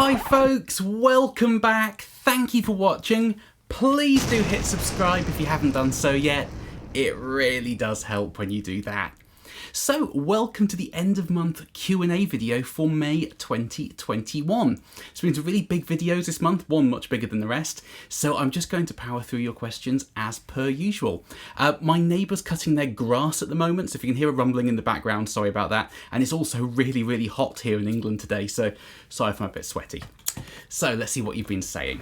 Hi folks, welcome back. Thank you for watching. Please do hit subscribe if you haven't done so yet. It really does help when you do that. So, welcome to the end of month Q&A video for May 2021. It's been some really big videos this month, one much bigger than the rest, so I'm just going to power through your questions as per usual. My neighbour's cutting their grass at the moment, so if you can hear a rumbling in the background, sorry about that. And it's also really hot here in England today, so sorry if I'm a bit sweaty. So, let's see what you've been saying.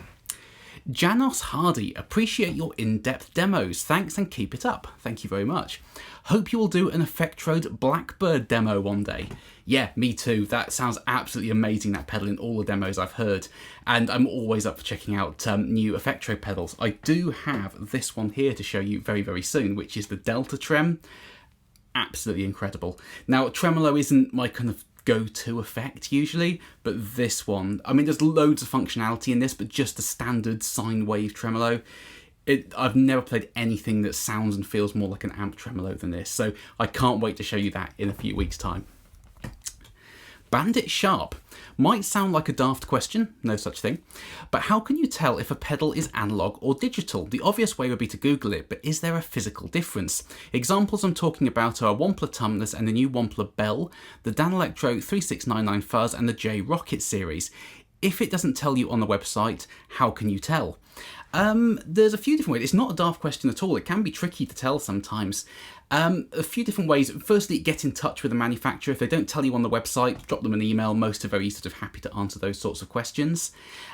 Janos Hardy, appreciate your in-depth demos. Thanks and keep it up. Thank you very much. Hope you will do an Effectrode Blackbird demo one day. Yeah, me too. That sounds absolutely amazing, that pedal, in all the demos I've heard. And I'm always up for checking out new Effectrode pedals. I do have this one here to show you very soon, which is the Delta Trem. Absolutely incredible. Now, tremolo isn't my kind of go-to effect usually, but this one, I mean, there's loads of functionality in this, but just the standard sine wave tremolo, I've never played anything that sounds and feels more like an amp tremolo than this, so I can't wait to show you that in a few weeks' time. Bandit Sharp. Might sound like a daft question, no such thing, but how can you tell if a pedal is analog or digital? The obvious way would be to Google it, but is there a physical difference? Examples I'm talking about are Wampler Tumnus and the new Wampler Bell, the Danelectro 3699 Fuzz and the J Rocket series. If it doesn't tell you on the website, how can you tell? There's a few different ways. It's not a daft question at all. It can be tricky to tell sometimes. A few different ways. Firstly, get in touch with the manufacturer. If they don't tell you on the website, drop them an email. Most are very sort of happy to answer those sorts of questions.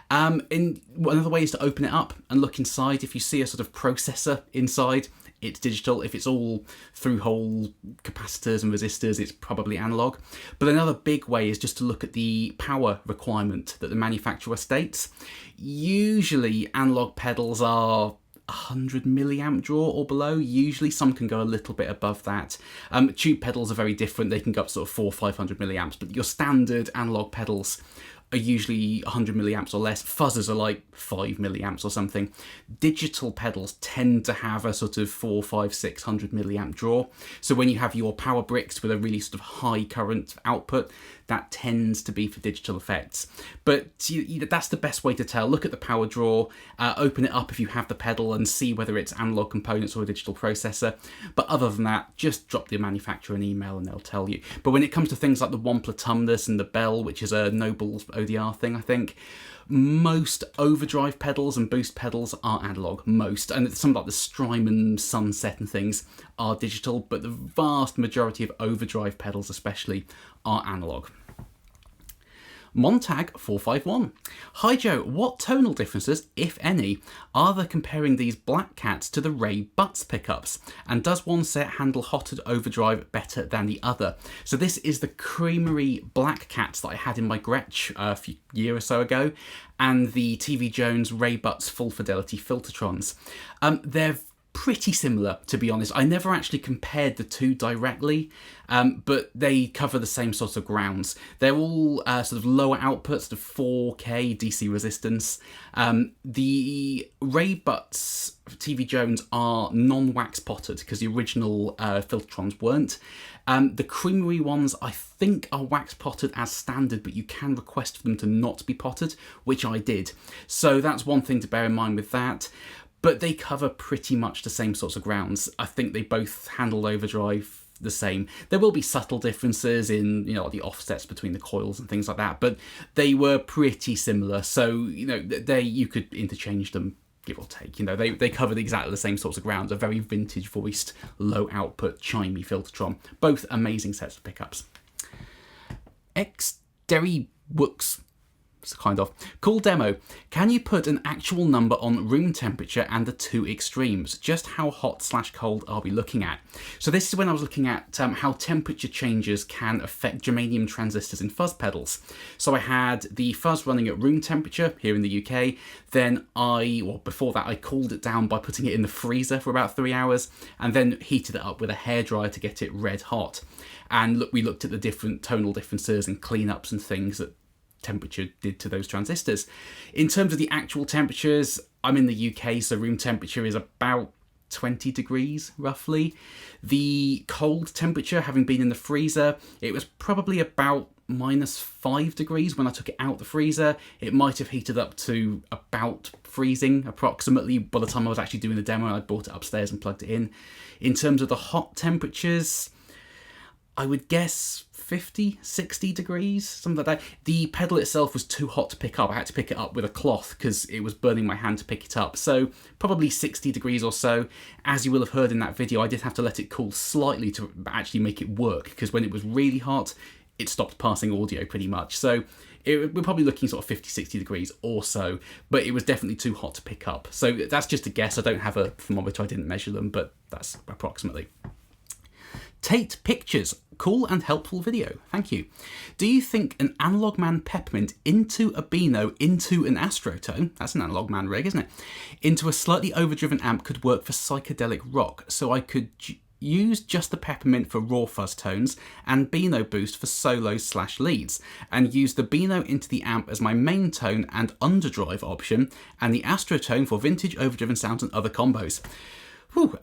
Another way is to open it up and look inside. If you see a sort of processor inside, it's digital. If it's all through-hole capacitors and resistors, it's probably analog. But another big way is just to look at the power requirement that the manufacturer states. Usually analog pedals are 100 milliamp draw or below. Usually some can go a little bit above that. Tube pedals are very different. They can go up to sort of 400 or 500 milliamps, but your standard analog pedals are usually 100 milliamps or less. Fuzzers are like 5 milliamps or something. Digital pedals tend to have a sort of 400, 500, 600 milliamp draw. So when you have your power bricks with a really sort of high current output, that tends to be for digital effects. But that's the best way to tell. Look at the power draw, open it up if you have the pedal and see whether it's analog components or a digital processor. But other than that, just drop the manufacturer an email and they'll tell you. But when it comes to things like the Wampler Tumnus and the Bell, which is a Noble ODR thing, I think, most overdrive pedals and boost pedals are analog, most, and some like the Strymon Sunset and things are digital, but the vast majority of overdrive pedals especially are analog. Montag 451. Hi Joe, what tonal differences, if any, are there comparing these Black Cats to the Ray Butts pickups? And does one set handle hotted overdrive better than the other? So this is the Creamery Black Cats that I had in my Gretsch a year or so ago, and the TV Jones Ray Butts Full Fidelity Filtertrons. They're pretty similar, to be honest. I never actually compared the two directly, but they cover the same sort of grounds. They're all sort of lower outputs, to 4K DC resistance. The Ray Butts TV Jones are non-wax potted because the original Filtertrons weren't. The Creamery ones, I think, are wax potted as standard, but you can request for them to not be potted, which I did. So that's one thing to bear in mind with that. But they cover pretty much the same sorts of grounds. I think they both handle overdrive the same. There will be subtle differences in, the offsets between the coils and things like that, but they were pretty similar. So, you could interchange them, give or take. They cover exactly the same sorts of grounds. A very vintage voiced, low output, chimey Filtertron. Both amazing sets of pickups. Derry Wooks. Kind of. Cool demo. Can you put an actual number on room temperature and the two extremes? Just how hot/cold are we looking at? So this is when I was looking at how temperature changes can affect germanium transistors in fuzz pedals. So I had the fuzz running at room temperature here in the UK. Then before that I cooled it down by putting it in the freezer for about 3 hours and then heated it up with a hairdryer to get it red hot. And we looked at the different tonal differences and cleanups and things that temperature did to those transistors. In terms of the actual temperatures, I'm in the UK, so room temperature is about 20 degrees roughly. The cold temperature, having been in the freezer, it was probably about -5 degrees when I took it out the freezer. It might have heated up to about freezing approximately by the time I was actually doing the demo. I brought it upstairs and plugged it in. In terms of the hot temperatures, I would guess 50, 60 degrees, something like that. The pedal itself was too hot to pick up. I had to pick it up with a cloth because it was burning my hand to pick it up. So probably 60 degrees or so. As you will have heard in that video, I did have to let it cool slightly to actually make it work, because when it was really hot, it stopped passing audio pretty much. So we're probably looking sort of 50, 60 degrees or so, but it was definitely too hot to pick up. So that's just a guess. I don't have a thermometer, I didn't measure them, but that's approximately. Tate Pictures, cool and helpful video, thank you. Do you think an Analog Man Peppermint into a Beano into an Astrotone, that's an Analog Man rig, isn't it, into a slightly overdriven amp could work for psychedelic rock, so I could use just the Peppermint for raw fuzz tones and Beano boost for solos/leads, and use the Beano into the amp as my main tone and underdrive option, and the Astrotone for vintage overdriven sounds and other combos? Whew,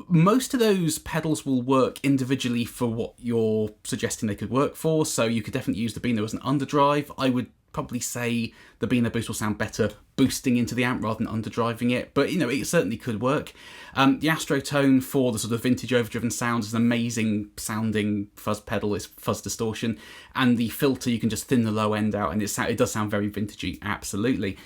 most of those pedals will work individually for what you're suggesting they could work for, so you could definitely use the Beano as an underdrive. I would probably say the Beano boost will sound better boosting into the amp rather than underdriving it, but you know, it certainly could work. The Astrotone for the sort of vintage overdriven sounds is an amazing sounding fuzz pedal. It's fuzz distortion, and the filter, you can just thin the low end out and it does sound very vintagey, absolutely.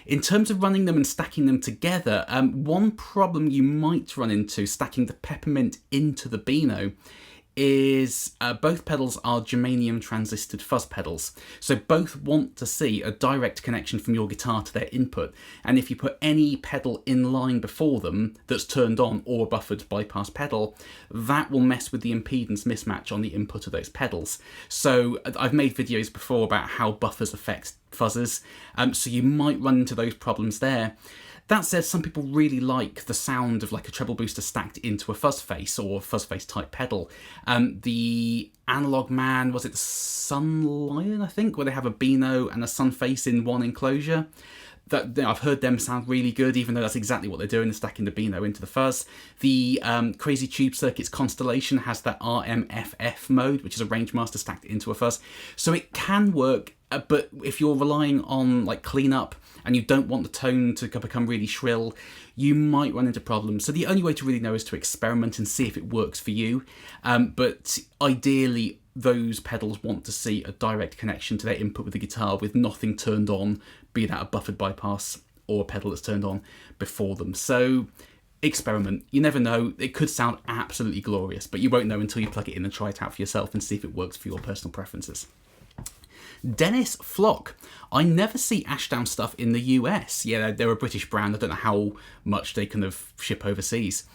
In terms of running them and stacking them together, one problem you might run into stacking the Peppermint into the Beano is both pedals are germanium transistored fuzz pedals, so both want to see a direct connection from your guitar to their input, and if you put any pedal in line before them that's turned on or a buffered bypass pedal, that will mess with the impedance mismatch on the input of those pedals. So I've made videos before about how buffers affect fuzzers, so you might run into those problems there. That said, some people really like the sound of like a treble booster stacked into a fuzz face or fuzz face type pedal. The Analog Man, was it the Sun Lion, I think, where they have a Beano and a sun face in one enclosure? That I've heard them sound really good, even though that's exactly what they're doing, they're stacking the Beano into the fuzz. The Crazy Tube Circuits Constellation has that RMFF mode, which is a range master stacked into a fuzz. So it can work, but if you're relying on like cleanup and you don't want the tone to become really shrill, you might run into problems. So the only way to really know is to experiment and see if it works for you. But ideally, those pedals want to see a direct connection to their input with the guitar with nothing turned on, be that a buffered bypass or a pedal that's turned on before them. So experiment. You never know. It could sound absolutely glorious, but you won't know until you plug it in and try it out for yourself and see if it works for your personal preferences. Dennis Flock. I never see Ashdown stuff in the US. Yeah, they're a British brand. I don't know how much they kind of ship overseas.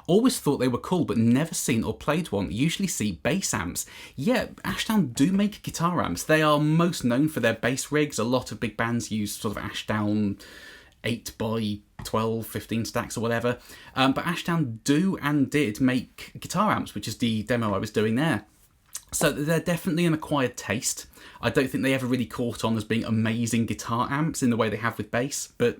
Always thought they were cool, but never seen or played one. Usually see bass amps. Yeah, Ashdown do make guitar amps. They are most known for their bass rigs. A lot of big bands use sort of Ashdown 8 by 12, 15 stacks or whatever. But Ashdown do and did make guitar amps, which is the demo I was doing there. So they're definitely an acquired taste. I don't think they ever really caught on as being amazing guitar amps in the way they have with bass, but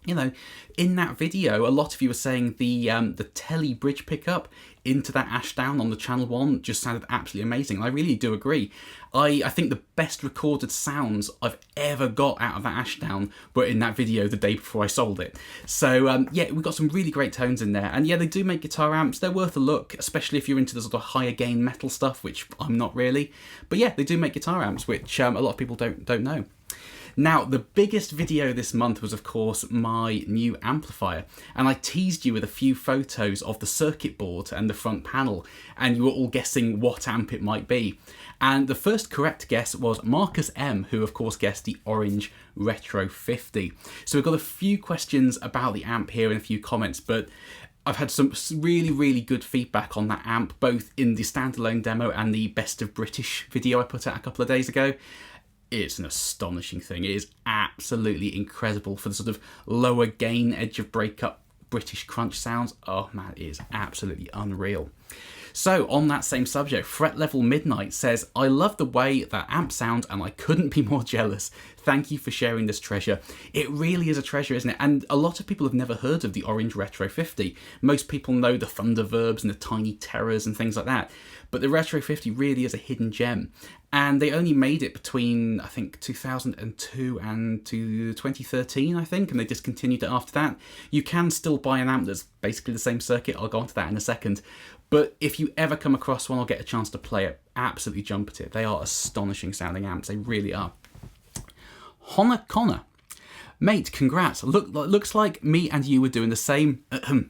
you know, in that video, a lot of you were saying the Telly bridge pickup into that Ashdown on the Channel 1 just sounded absolutely amazing. I really do agree. I think the best recorded sounds I've ever got out of that Ashdown were in that video the day before I sold it. So yeah, we've got some really great tones in there. And yeah, they do make guitar amps. They're worth a look, especially if you're into the sort of higher gain metal stuff, which I'm not really. But yeah, they do make guitar amps, which a lot of people don't know. Now, the biggest video this month was, of course, my new amplifier, and I teased you with a few photos of the circuit board and the front panel, and you were all guessing what amp it might be. And the first correct guess was Marcus M, who of course guessed the orange Retro 50. So we've got a few questions about the amp here and a few comments, but I've had some really, really good feedback on that amp, both in the standalone demo and the Best of British video I put out a couple of days ago. It's an astonishing thing. It is absolutely incredible for the sort of lower gain edge of breakup British crunch sounds. Oh man, it is absolutely unreal. So on that same subject, Fret Level Midnight says, I love the way that amp sounds and I couldn't be more jealous. Thank you for sharing this treasure. It really is a treasure, isn't it? And a lot of people have never heard of the Orange Retro 50. Most people know the Thunderverbs and the Tiny Terrors and things like that. But the Retro 50 really is a hidden gem. And they only made it between, I think, 2002 and to 2013, I think, and they discontinued it after that. You can still buy an amp that's basically the same circuit. I'll go on to that in a second. But if you ever come across one or get a chance to play it, absolutely jump at it. They are astonishing sounding amps. They really are. Honna Connor. Mate, congrats. Looks like me and you were doing the same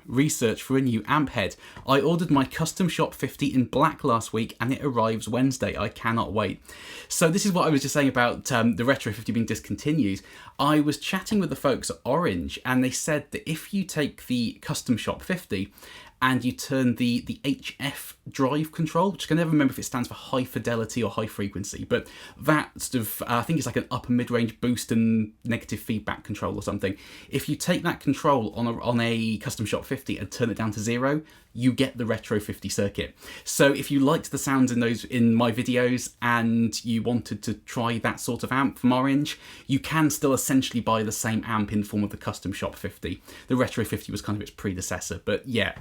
research for a new amp head. I ordered my Custom Shop 50 in black last week and it arrives Wednesday. I cannot wait. So this is what I was just saying about the Retro 50 being discontinued. I was chatting with the folks at Orange and they said that if you take the Custom Shop 50 and you turn the HF drive control, which I can never remember if it stands for high fidelity or high frequency, but that sort of, I think it's like an upper mid-range boost and negative feedback control or something. If you take that control on a Custom Shop 50 and turn it down to 0, you get the Retro 50 circuit. So if you liked the sounds in my videos and you wanted to try that sort of amp from Orange, you can still essentially buy the same amp in the form of the Custom Shop 50. The Retro 50 was kind of its predecessor, but yeah,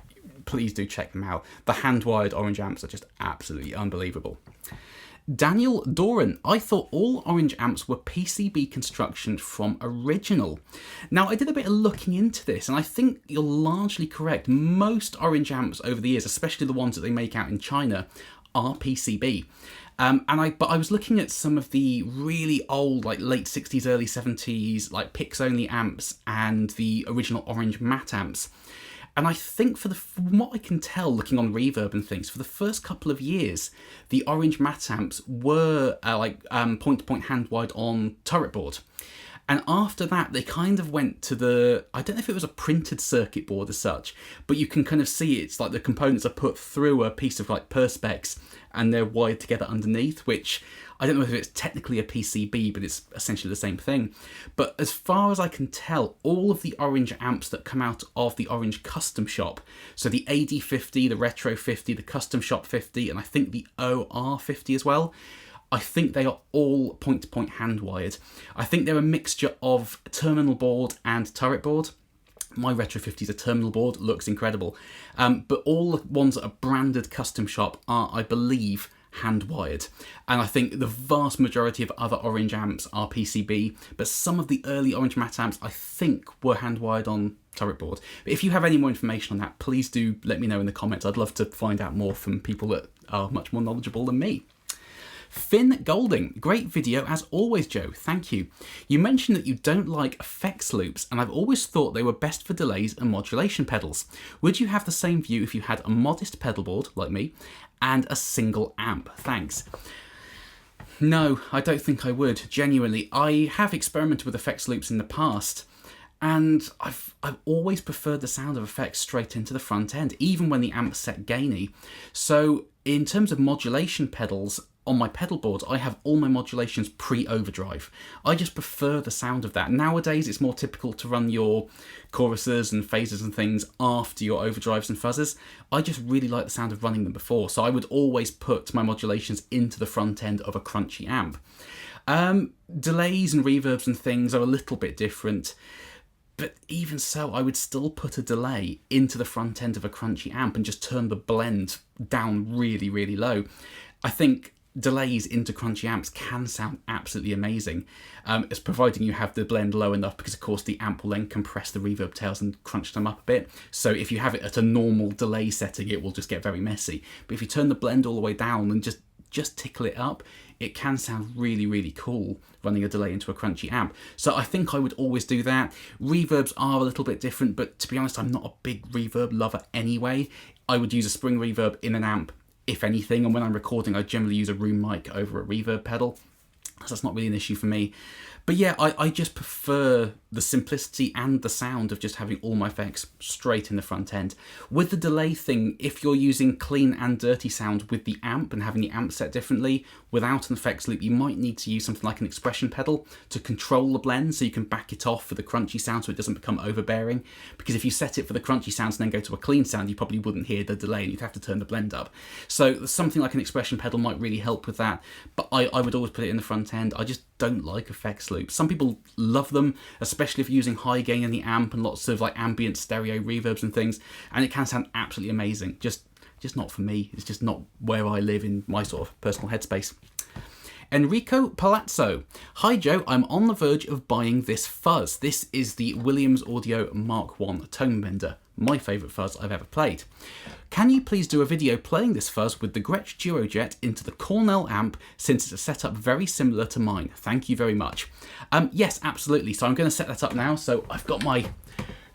please do check them out. The hand-wired Orange amps are just absolutely unbelievable. Daniel Doran, I thought all Orange amps were PCB Construction from Original. Now, I did a bit of looking into this, and I think you're largely correct. Most Orange amps over the years, especially the ones that they make out in China, are PCB. But I was looking at some of the really old, like late 60s, early 70s, like PIX-only amps and the original Orange matte amps. And I think from what I can tell, looking on Reverb and things, for the first couple of years, the Orange matte amps were point-to-point hand-wired on turret board. And after that, they kind of went to I don't know if it was a printed circuit board as such, but you can kind of see it's like the components are put through a piece of like Perspex and they're wired together underneath, which I don't know if it's technically a PCB, but it's essentially the same thing. But as far as I can tell, all of the Orange amps that come out of the Orange Custom Shop, so the AD50, the Retro 50, the Custom Shop 50, and I think the OR 50 as well, I think they are all point-to-point hand-wired. I think they're a mixture of terminal board and turret board. My Retro 50 is a terminal board, looks incredible. But all the ones that are branded Custom Shop are, I believe, hand-wired. And I think the vast majority of other Orange amps are PCB, but some of the early Orange matte amps, I think, were hand-wired on turret board. But if you have any more information on that, please do let me know in the comments. I'd love to find out more from people that are much more knowledgeable than me. Finn Golding, great video as always, Joe, thank you. You mentioned that you don't like effects loops, and I've always thought they were best for delays and modulation pedals. Would you have the same view if you had a modest pedal board, like me, and a single amp? Thanks. No, I don't think I would, genuinely. I have experimented with effects loops in the past, and I've always preferred the sound of effects straight into the front end, even when the amp's set gainy. So in terms of modulation pedals, on my pedal boards, I have all my modulations pre-overdrive. I just prefer the sound of that. Nowadays, it's more typical to run your choruses and phasers and things after your overdrives and fuzzers. I just really like the sound of running them before, so I would always put my modulations into the front end of a crunchy amp. Delays and reverbs and things are a little bit different, but even so, I would still put a delay into the front end of a crunchy amp and just turn the blend down really, really low. I think delays into crunchy amps can sound absolutely amazing, as providing you have the blend low enough, because of course the amp will then compress the reverb tails and crunch them up a bit. So if you have it at a normal delay setting, it will just get very messy. But if you turn the blend all the way down and just tickle it up, it can sound really, really cool running a delay into a crunchy amp. So I think I would always do that. Reverbs are a little bit different, but to be honest, I'm not a big reverb lover anyway. I would use a spring reverb in an amp, if anything, and when I'm recording, I generally use a room mic over a reverb pedal. So that's not really an issue for me. But yeah, I just prefer the simplicity and the sound of just having all my effects straight in the front end. With the delay thing, if you're using clean and dirty sound with the amp and having the amp set differently, without an effects loop, you might need to use something like an expression pedal to control the blend so you can back it off for the crunchy sound so it doesn't become overbearing. Because if you set it for the crunchy sounds and then go to a clean sound, you probably wouldn't hear the delay and you'd have to turn the blend up. So something like an expression pedal might really help with that, but I would always put it in the front end. I just don't like effects loops. Some people love them, especially if you're using high gain in the amp and lots of like ambient stereo reverbs and things, and it can sound absolutely amazing. Just not for me. It's just not where I live in my sort of personal headspace. Enrico Palazzo. Hi Joe, I'm on the verge of buying this fuzz. This is the Williams Audio Mark I Tonebender, my favourite fuzz I've ever played. Can you please do a video playing this fuzz with the Gretsch Durojet into the Cornell amp, since it's a setup very similar to mine? Thank you very much. Yes, absolutely. So I'm going to set that up now. So I've got my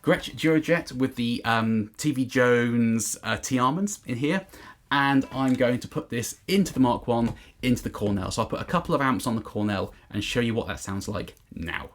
Gretsch Durojet with the TV Jones T-Armans in here, and I'm going to put this into the Mark I, into the Cornell. So I'll put a couple of amps on the Cornell and show you what that sounds like now.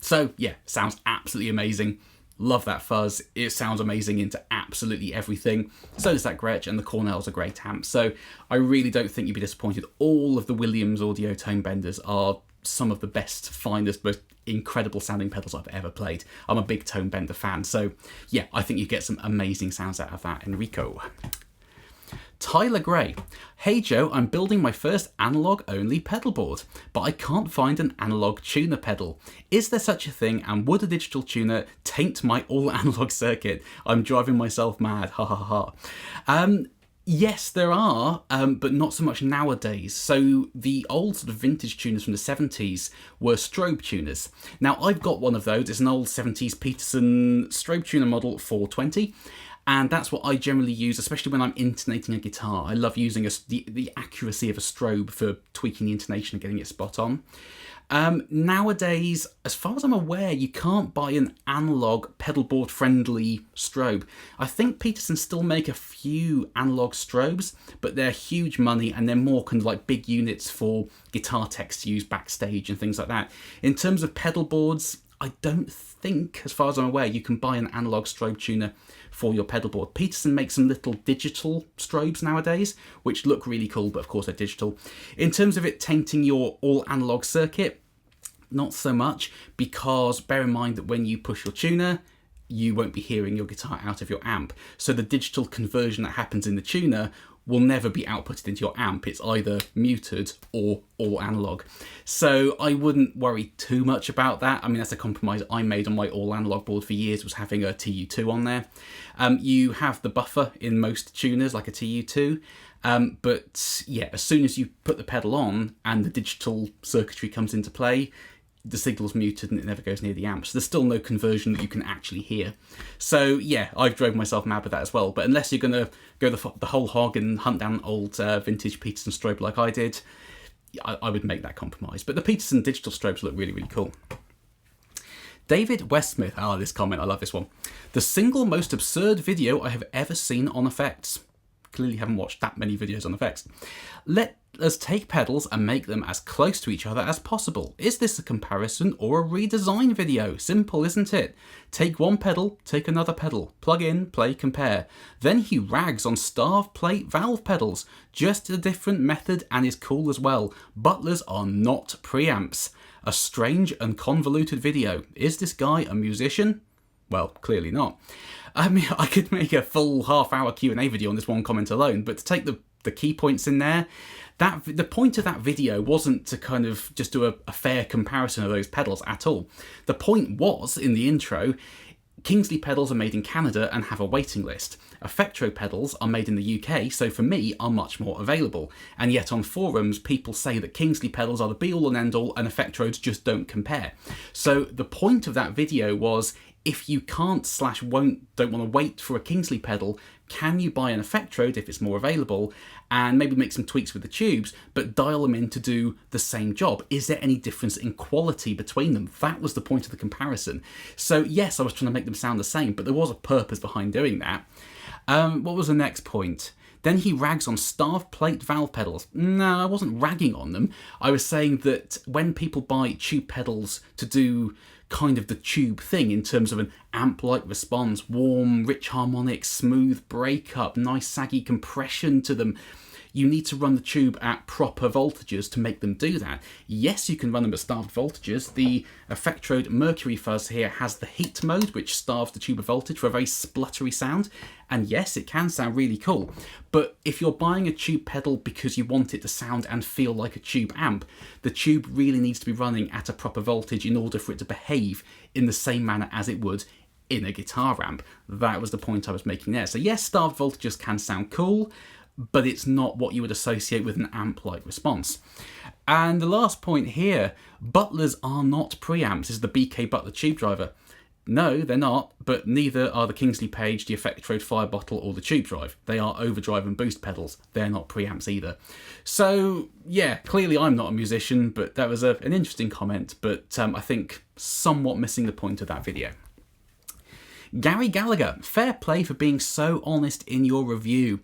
So yeah, sounds absolutely amazing. Love that fuzz. It sounds amazing into absolutely everything. So does that Gretsch, and the Cornell's a great amp. So I really don't think you'd be disappointed. All of the Williams Audio Tonebenders are some of the best, finest, most incredible sounding pedals I've ever played. I'm a big Tonebender fan. So yeah, I think you get some amazing sounds out of that, Enrico. Tyler Gray. Hey Joe, I'm building my first analog only pedal board, but I can't find an analog tuner pedal. Is there such a thing, and would a digital tuner taint my all analog circuit? I'm driving myself mad, ha ha ha. Yes, there are, but not so much nowadays. So the old sort of vintage tuners from the 70s were strobe tuners. Now I've got one of those. It's an old 70s Peterson strobe tuner model 420. And that's what I generally use, especially when I'm intonating a guitar. I love using the accuracy of a strobe for tweaking the intonation and getting it spot on. Nowadays, as far as I'm aware, you can't buy an analog pedalboard friendly strobe. I think Peterson still make a few analog strobes, but they're huge money and they're more kind of like big units for guitar techs to use backstage and things like that. In terms of pedalboards, I don't think, as far as I'm aware, you can buy an analog strobe tuner for your pedalboard. Peterson makes some little digital strobes nowadays, which look really cool, but of course they're digital. In terms of it tainting your all analog circuit, not so much, because bear in mind that when you push your tuner, you won't be hearing your guitar out of your amp. So the digital conversion that happens in the tuner will never be outputted into your amp. It's either muted or all analog. So I wouldn't worry too much about that. I mean, that's a compromise I made on my all analog board for years, was having a TU2 on there. You have the buffer in most tuners, like a TU2. But yeah, as soon as you put the pedal on and the digital circuitry comes into play, the signal's muted and it never goes near the amp. So there's still no conversion that you can actually hear. So yeah, I've drove myself mad with that as well. But unless you're going to go the whole hog and hunt down old vintage Peterson strobe like I did, I would make that compromise. But the Peterson digital strobes look really, really cool. David Westmith, this comment, I love this one. The single most absurd video I have ever seen on effects. Clearly haven't watched that many videos on effects. Let us take pedals and make them as close to each other as possible. Is this a comparison or a redesign video? Simple, isn't it? Take one pedal, take another pedal, plug in, play, compare. Then he rags on starved plate valve pedals. Just a different method and is cool as well. Butlers are not preamps. A strange and convoluted video. Is this guy a musician? Well, clearly not. I mean, I could make a full half-hour Q&A video on this one comment alone, but to take the key points in there, the point of that video wasn't to kind of just do a fair comparison of those pedals at all. The point was, in the intro, Kingsley pedals are made in Canada and have a waiting list. Effectrode pedals are made in the UK, so for me are much more available. And yet on forums, people say that Kingsley pedals are the be-all and end-all and Effectrodes just don't compare. So the point of that video was, if you can't / don't want to wait for a Kingsley pedal, can you buy an Effectrode if it's more available and maybe make some tweaks with the tubes, but dial them in to do the same job? Is there any difference in quality between them? That was the point of the comparison. So yes, I was trying to make them sound the same, but there was a purpose behind doing that. What was the next point? Then he rags on starved plate valve pedals. No, I wasn't ragging on them. I was saying that when people buy tube pedals to do kind of the tube thing in terms of an amp-like response, warm, rich harmonics, smooth breakup, nice saggy compression to them, you need to run the tube at proper voltages to make them do that. Yes, you can run them at starved voltages. The Effectrode Mercury fuzz here has the heat mode, which starves the tube of voltage for a very spluttery sound. And yes, it can sound really cool. But if you're buying a tube pedal because you want it to sound and feel like a tube amp, the tube really needs to be running at a proper voltage in order for it to behave in the same manner as it would in a guitar amp. That was the point I was making there. So yes, starved voltages can sound cool, but it's not what you would associate with an amp-like response. And the last point here, Butlers are not preamps. This is the BK Butler tube driver. No, they're not, but neither are the Kingsley Page, the Effectrode Fire Bottle, or the Tube Drive. They are overdrive and boost pedals. They're not preamps either. So, yeah, clearly I'm not a musician, but that was an interesting comment, but I think somewhat missing the point of that video. Gary Gallagher, fair play for being so honest in your review.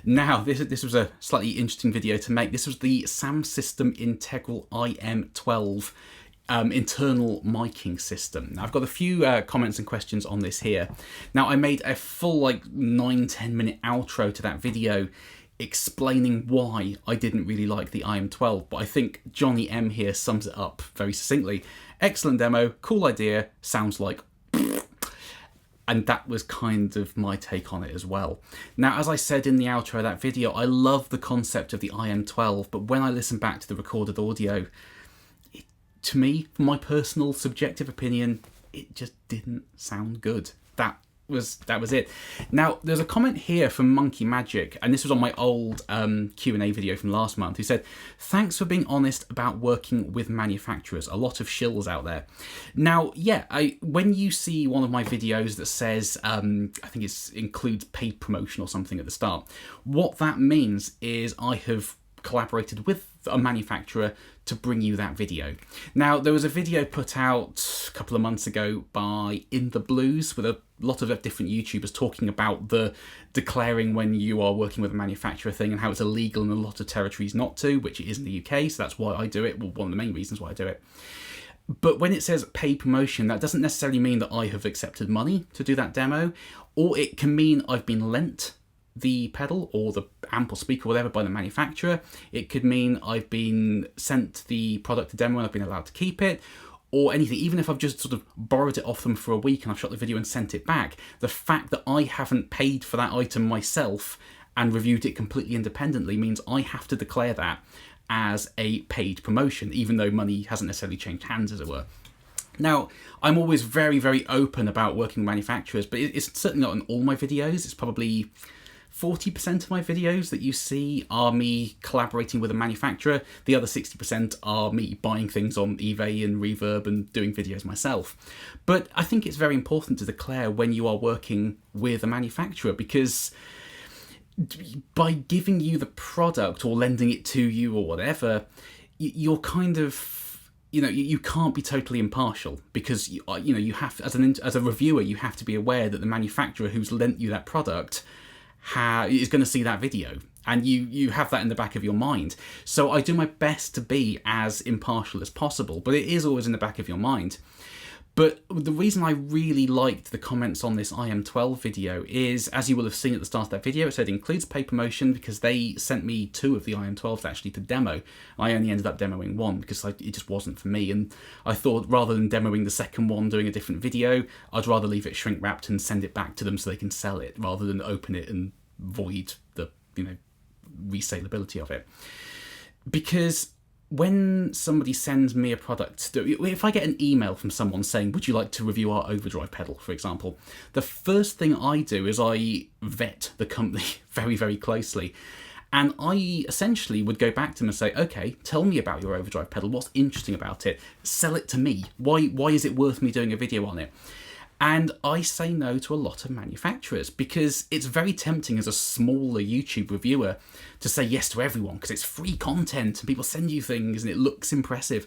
Now, this was a slightly interesting video to make. This was the Sound System Integral Im12 internal miking system. Now, I've got a few comments and questions on this here. Now, I made a full 9-10 minute outro to that video explaining why I didn't really like the Im12, but I think Johnny M here sums it up very succinctly. Excellent demo, cool idea, sounds like and that was kind of my take on it as well. Now, as I said in the outro of that video, I love the concept of the Im12, but when I listen back to the recorded audio, to me, from my personal subjective opinion, it just didn't sound good. That was it. Now, there's a comment here from Monkey Magic, and this was on my old Q&A video from last month, who said, thanks for being honest about working with manufacturers. A lot of shills out there. Now, yeah, when you see one of my videos that says, I think it includes paid promotion or something at the start, what that means is I have collaborated with a manufacturer to bring you that video. Now, there was a video put out a couple of months ago by In The Blues with a lot of different YouTubers talking about the declaring when you are working with a manufacturer thing and how it's illegal in a lot of territories not to, which it is in the UK, so that's why I do it. Well, one of the main reasons why I do it. But when it says paid promotion, that doesn't necessarily mean that I have accepted money to do that demo, or it can mean I've been lent the pedal or the amp or speaker or whatever by the manufacturer. It could mean I've been sent the product to demo and I've been allowed to keep it, or anything. Even if I've just sort of borrowed it off them for a week and I've shot the video and sent it back, the fact that I haven't paid for that item myself and reviewed it completely independently means I have to declare that as a paid promotion, even though money hasn't necessarily changed hands, as it were. Now, I'm always very, very open about working with manufacturers, but it's certainly not in all my videos. It's probably 40% of my videos that you see are me collaborating with a manufacturer. The other 60% are me buying things on eBay and Reverb and doing videos myself. But I think it's very important to declare when you are working with a manufacturer, because by giving you the product or lending it to you or whatever, you're kind of you can't be totally impartial, because you have, as a reviewer, you have to be aware that the manufacturer who's lent you that product is going to see that video, and you have that in the back of your mind. So I do my best to be as impartial as possible, but it is always in the back of your mind. But the reason I really liked the comments on this Im12 video is, as you will have seen at the start of that video, it said it includes paper motion, because they sent me 2 of the Im12s actually to demo. I only ended up demoing 1 because it just wasn't for me, and I thought rather than demoing the second one doing a different video, I'd rather leave it shrink wrapped and send it back to them so they can sell it, rather than open it and void the resaleability of it. Because when somebody sends me a product, if I get an email from someone saying, would you like to review our overdrive pedal, for example, the first thing I do is I vet the company very, very closely. And I essentially would go back to them and say, okay, tell me about your overdrive pedal. What's interesting about it? Sell it to me. Why is it worth me doing a video on it? And I say no to a lot of manufacturers, because it's very tempting as a smaller YouTube reviewer to say yes to everyone because it's free content and people send you things and it looks impressive.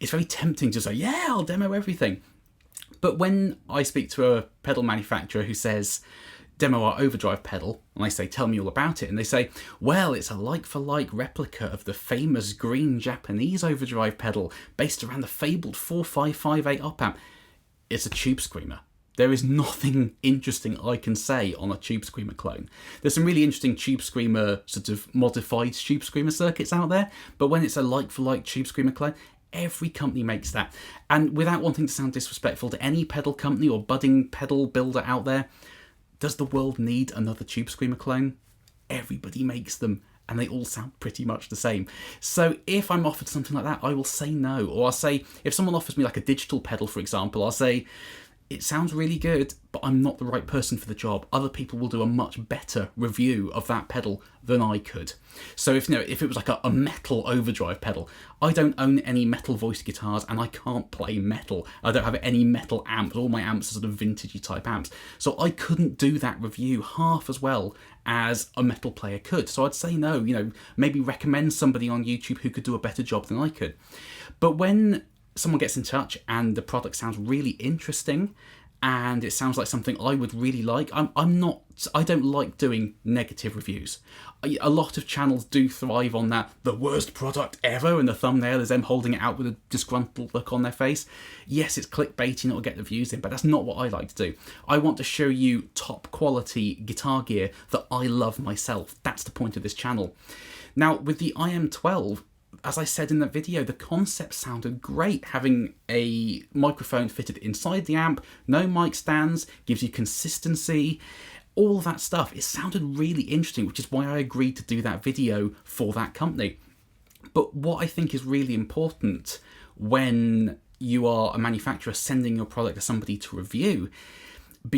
It's very tempting to say, yeah, I'll demo everything. But when I speak to a pedal manufacturer who says, demo our overdrive pedal, and I say, tell me all about it, and they say, well, it's a like-for-like replica of the famous green Japanese overdrive pedal based around the fabled 4558 op-amp. It's a tube screamer. There is nothing interesting I can say on a tube screamer clone. There's some really interesting tube screamer, sort of modified tube screamer circuits out there, but when it's a like-for-like tube screamer clone, every company makes that. And without wanting to sound disrespectful to any pedal company or budding pedal builder out there, does the world need another tube screamer clone? Everybody makes them, and they all sound pretty much the same. So if I'm offered something like that, I will say no. Or I'll say, if someone offers me like a digital pedal, for example, I'll say, it sounds really good, but I'm not the right person for the job. Other people will do a much better review of that pedal than I could. So if it was like a metal overdrive pedal, I don't own any metal voiced guitars and I can't play metal. I don't have any metal amps. All my amps are sort of vintagey type amps. So I couldn't do that review half as well as a metal player could. So I'd say no, maybe recommend somebody on YouTube who could do a better job than I could. But when someone gets in touch and the product sounds really interesting and it sounds like something I would really like, I don't like doing negative reviews. A lot of channels do thrive on that, the worst product ever, and the thumbnail is them holding it out with a disgruntled look on their face. Yes, it's clickbaiting, it'll get the views in, but that's not what I like to do. I want to show you top quality guitar gear that I love myself. That's the point of this channel. Now, with the Im12, as I said in that video, the concept sounded great. Having a microphone fitted inside the amp, no mic stands, gives you consistency, all that stuff. It sounded really interesting, which is why I agreed to do that video for that company. But what I think is really important when you are a manufacturer sending your product to somebody to review,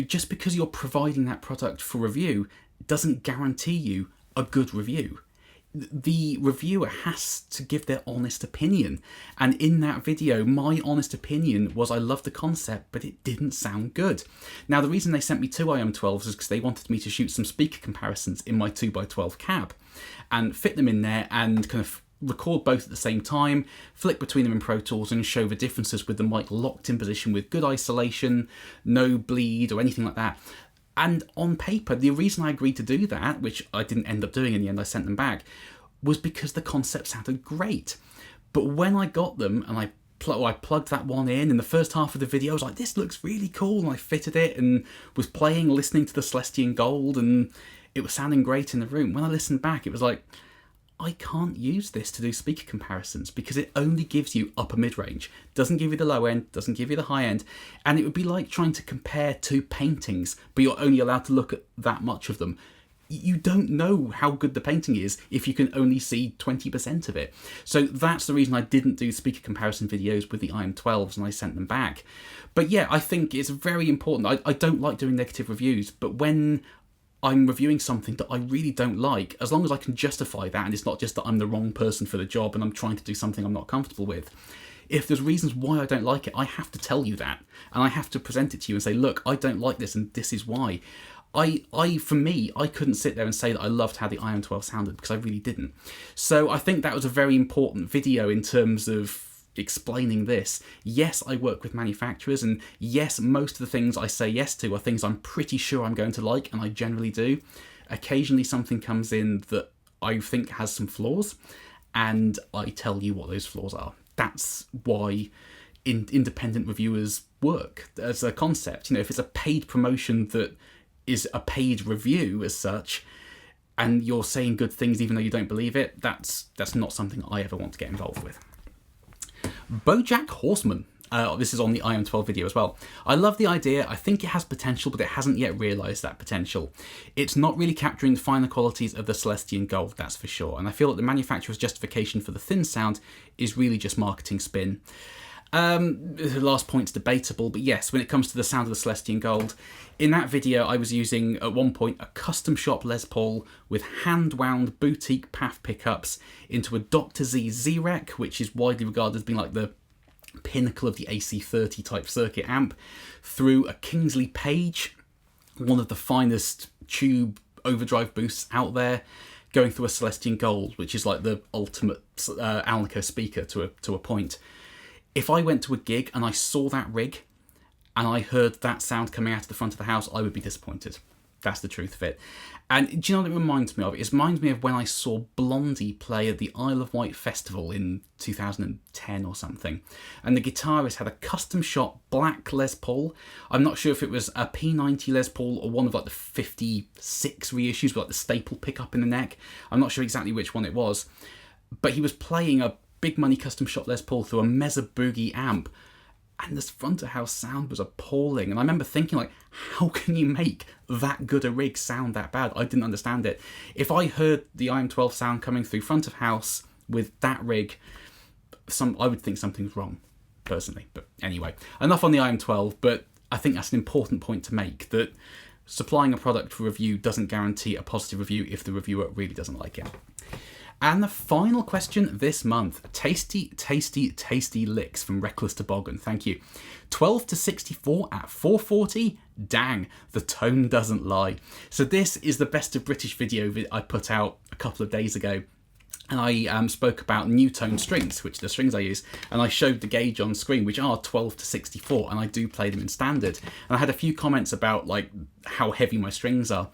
just because you're providing that product for review doesn't guarantee you a good review. The reviewer has to give their honest opinion, and in that video my honest opinion was I love the concept but it didn't sound good. Now the reason they sent me 2 Im12s is because they wanted me to shoot some speaker comparisons in my 2x12 cab and fit them in there and kind of record both at the same time, flick between them in Pro Tools and show the differences with the mic locked in position with good isolation, no bleed or anything like that. And on paper, the reason I agreed to do that, which I didn't end up doing in the end, I sent them back, was because the concept sounded great. But when I got them and I plugged that one in the first half of the video, I was like, this looks really cool, and I fitted it and was playing, listening to the Celestian Gold, and it was sounding great in the room. When I listened back, it was like, I can't use this to do speaker comparisons because it only gives you upper mid-range, doesn't give you the low end, doesn't give you the high end, and it would be like trying to compare 2 paintings, but you're only allowed to look at that much of them. You don't know how good the painting is if you can only see 20% of it. So that's the reason I didn't do speaker comparison videos with the Im12s and I sent them back. But yeah, I think it's very important. I don't like doing negative reviews, but when I'm reviewing something that I really don't like, as long as I can justify that and it's not just that I'm the wrong person for the job and I'm trying to do something I'm not comfortable with. If there's reasons why I don't like it, I have to tell you that. And I have to present it to you and say, look, I don't like this and this is why. For me, I couldn't sit there and say that I loved how the Im12 sounded because I really didn't. So I think that was a very important video in terms of explaining this. Yes, I work with manufacturers, and yes, most of the things I say yes to are things I'm pretty sure I'm going to like, and I generally do. Occasionally something comes in that I think has some flaws, and I tell you what those flaws are. That's why independent reviewers work as a concept. You know, if it's a paid promotion that is a paid review as such, and you're saying good things even though you don't believe it, that's not something I ever want to get involved with. Bojack Horseman. This is on the Im12 video as well. I love the idea. I think it has potential, but it hasn't yet realised that potential. It's not really capturing the finer qualities of the Celestian Gold, that's for sure. And I feel that the manufacturer's justification for the thin sound is really just marketing spin. The last point's debatable, but yes, when it comes to the sound of the Celestian Gold, in that video I was using, at one point, a custom shop Les Paul with hand-wound boutique PAF pickups into a Dr. Z Z-Rec, which is widely regarded as being like the pinnacle of the AC30 type circuit amp, through a Kingsley Page, one of the finest tube overdrive boosts out there, going through a Celestian Gold, which is like the ultimate Alnico speaker to a point. If I went to a gig and I saw that rig and I heard that sound coming out of the front of the house, I would be disappointed. That's the truth of it. And do you know what it reminds me of? It reminds me of when I saw Blondie play at the Isle of Wight Festival in 2010 or something. And the guitarist had a custom shot black Les Paul. I'm not sure if it was a P90 Les Paul or one of like the 56 reissues with like the staple pickup in the neck. I'm not sure exactly which one it was. But he was playing a big money custom shot Les Paul through a Mesa Boogie amp, and this front of house sound was appalling. And I remember thinking, like, how can you make that good a rig sound that bad? I didn't understand it. If I heard the Im12 sound coming through front of house with that rig, I would think something's wrong, personally. But anyway, enough on the Im12, but I think that's an important point to make, that supplying a product for review doesn't guarantee a positive review if the reviewer really doesn't like it. And the final question this month, tasty, tasty, tasty licks from Reckless Toboggan. Thank you. 12 to 64 at 440. Dang, the tone doesn't lie. So this is the Best of British video that I put out a couple of days ago. And I spoke about new tone strings, which are the strings I use. And I showed the gauge on screen, which are 12 to 64. And I do play them in standard. And I had a few comments about like how heavy my strings are.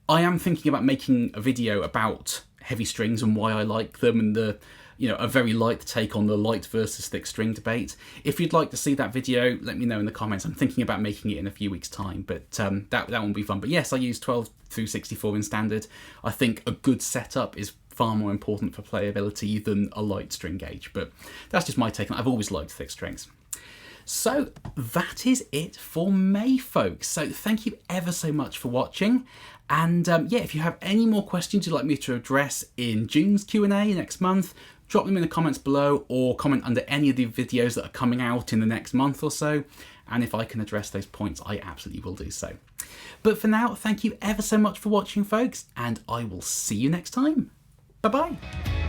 I am thinking about making a video about heavy strings and why I like them, and the, you know, a very light take on the light versus thick string debate. If you'd like to see that video, let me know in the comments. I'm thinking about making it in a few weeks' time, but that won't be fun. But yes, I use 12 through 64 in standard. I think a good setup is far more important for playability than a light string gauge, but that's just my take on it. I've always liked thick strings. So that is it for May, folks. So thank you ever so much for watching. And yeah, if you have any more questions you'd like me to address in June's Q&A next month, drop them in the comments below, or comment under any of the videos that are coming out in the next month or so. And if I can address those points, I absolutely will do so. But for now, thank you ever so much for watching, folks, and I will see you next time. Bye-bye.